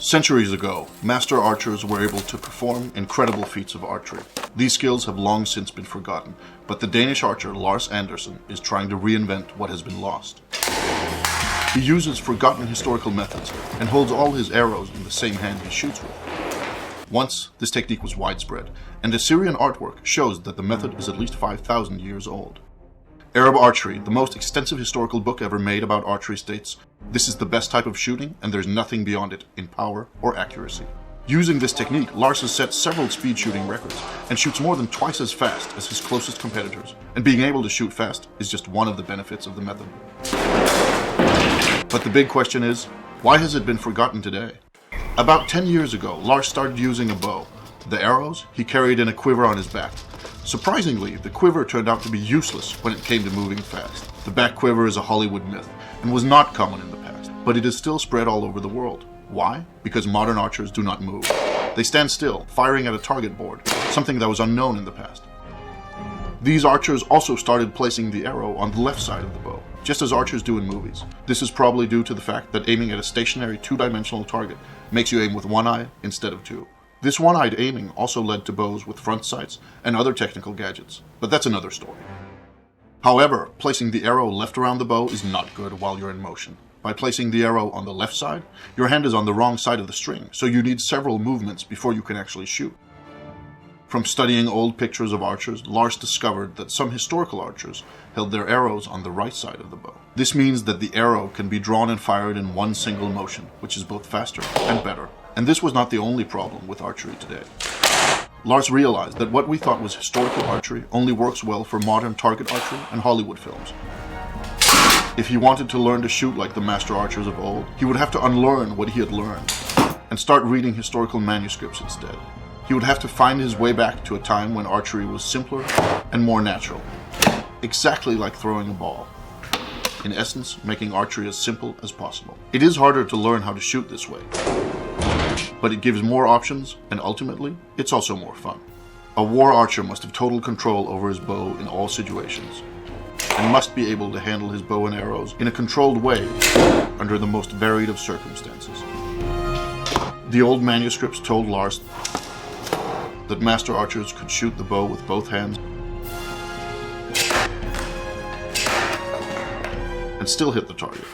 Centuries ago, master archers were able to perform incredible feats of archery. These skills have long since been forgotten, but the Danish archer Lars Andersen is trying to reinvent what has been lost. He uses forgotten historical methods and holds all his arrows in the same hand he shoots with. Once, this technique was widespread, and Assyrian artwork shows that the method is at least 5,000 years old. Arab Archery, the most extensive historical book ever made about archery, states, "This is the best type of shooting, and there's nothing beyond it in power or accuracy." Using this technique, Lars has set several speed shooting records and shoots more than twice as fast as his closest competitors. And being able to shoot fast is just one of the benefits of the method. But the big question is, why has it been forgotten today? About 10 years ago, Lars started using a bow. The arrows he carried in a quiver on his back. Surprisingly, the quiver turned out to be useless when it came to moving fast. The back quiver is a Hollywood myth and was not common in the past, but it is still spread all over the world. Why? Because modern archers do not move. They stand still, firing at a target board, something that was unknown in the past. These archers also started placing the arrow on the left side of the bow, just as archers do in movies. This is probably due to the fact that aiming at a stationary two-dimensional target makes you aim with one eye instead of two. This one-eyed aiming also led to bows with front sights and other technical gadgets, but that's another story. However, placing the arrow left around the bow is not good while you're in motion. By placing the arrow on the left side, your hand is on the wrong side of the string, so you need several movements before you can actually shoot. From studying old pictures of archers, Lars discovered that some historical archers held their arrows on the right side of the bow. This means that the arrow can be drawn and fired in one single motion, which is both faster and better. And this was not the only problem with archery today. Lars realized that what we thought was historical archery only works well for modern target archery and Hollywood films. If he wanted to learn to shoot like the master archers of old, he would have to unlearn what he had learned and start reading historical manuscripts instead. He would have to find his way back to a time when archery was simpler and more natural, exactly like throwing a ball. In essence, making archery as simple as possible. It is harder to learn how to shoot this way, but it gives more options, and ultimately, it's also more fun. A war archer must have total control over his bow in all situations, and must be able to handle his bow and arrows in a controlled way under the most varied of circumstances. The old manuscripts told Lars that master archers could shoot the bow with both hands and still hit the target,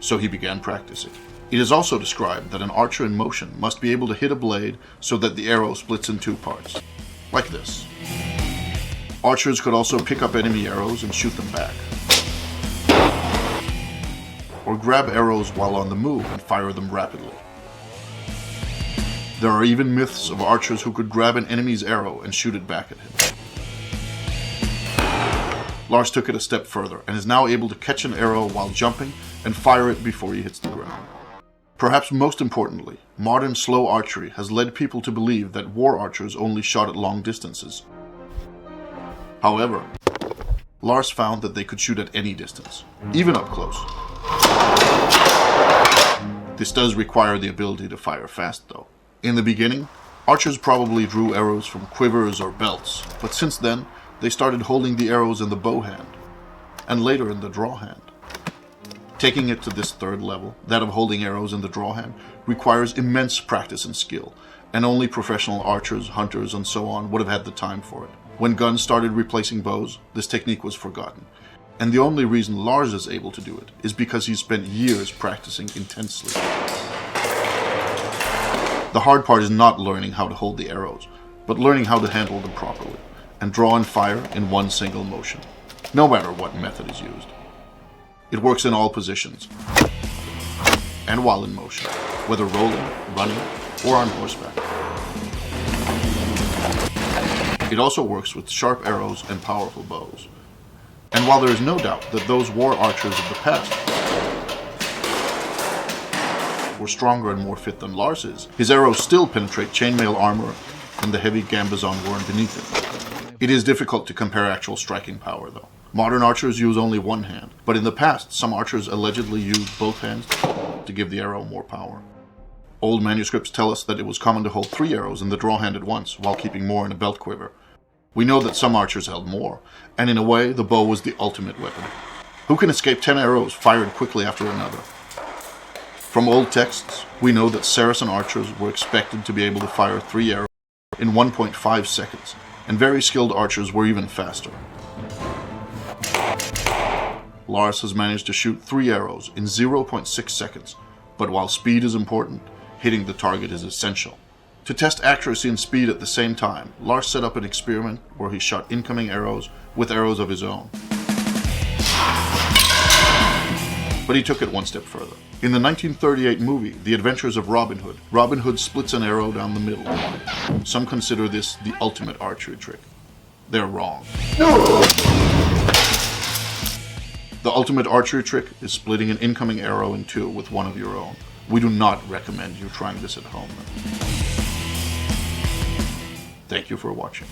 so he began practicing. It is also described that an archer in motion must be able to hit a blade so that the arrow splits in two parts, like this. Archers could also pick up enemy arrows and shoot them back, or grab arrows while on the move and fire them rapidly. There are even myths of archers who could grab an enemy's arrow and shoot it back at him. Lars took it a step further and is now able to catch an arrow while jumping and fire it before he hits the ground. Perhaps most importantly, modern slow archery has led people to believe that war archers only shot at long distances. However, Lars found that they could shoot at any distance, even up close. This does require the ability to fire fast, though. In the beginning, archers probably drew arrows from quivers or belts, but since then, they started holding the arrows in the bow hand, and later in the draw hand. Taking it to this third level, that of holding arrows in the draw hand, requires immense practice and skill, and only professional archers, hunters, and so on would have had the time for it. When guns started replacing bows, this technique was forgotten, and the only reason Lars is able to do it is because he's spent years practicing intensely. The hard part is not learning how to hold the arrows, but learning how to handle them properly, and draw and fire in one single motion, no matter what method is used. It works in all positions, and while in motion, whether rolling, running, or on horseback. It also works with sharp arrows and powerful bows. And while there is no doubt that those war archers of the past were stronger and more fit than Lars is, his arrows still penetrate chainmail armor and the heavy gambesson worn beneath it. It is difficult to compare actual striking power, though. Modern archers use only one hand, but in the past, some archers allegedly used both hands to give the arrow more power. Old manuscripts tell us that it was common to hold 3 arrows in the draw hand at once, while keeping more in a belt quiver. We know that some archers held more, and in a way, the bow was the ultimate weapon. Who can escape 10 arrows fired quickly after another? From old texts, we know that Saracen archers were expected to be able to fire 3 arrows in 1.5 seconds, and very skilled archers were even faster. Lars has managed to shoot 3 arrows in 0.6 seconds, but while speed is important, hitting the target is essential. To test accuracy and speed at the same time, Lars set up an experiment where he shot incoming arrows with arrows of his own. But he took it one step further. In the 1938 movie, The Adventures of Robin Hood, Robin Hood splits an arrow down the middle. Some consider this the ultimate archery trick. They're wrong. The ultimate archery trick is splitting an incoming arrow in 2 with one of your own. We do not recommend you trying this at home. Thank you for watching.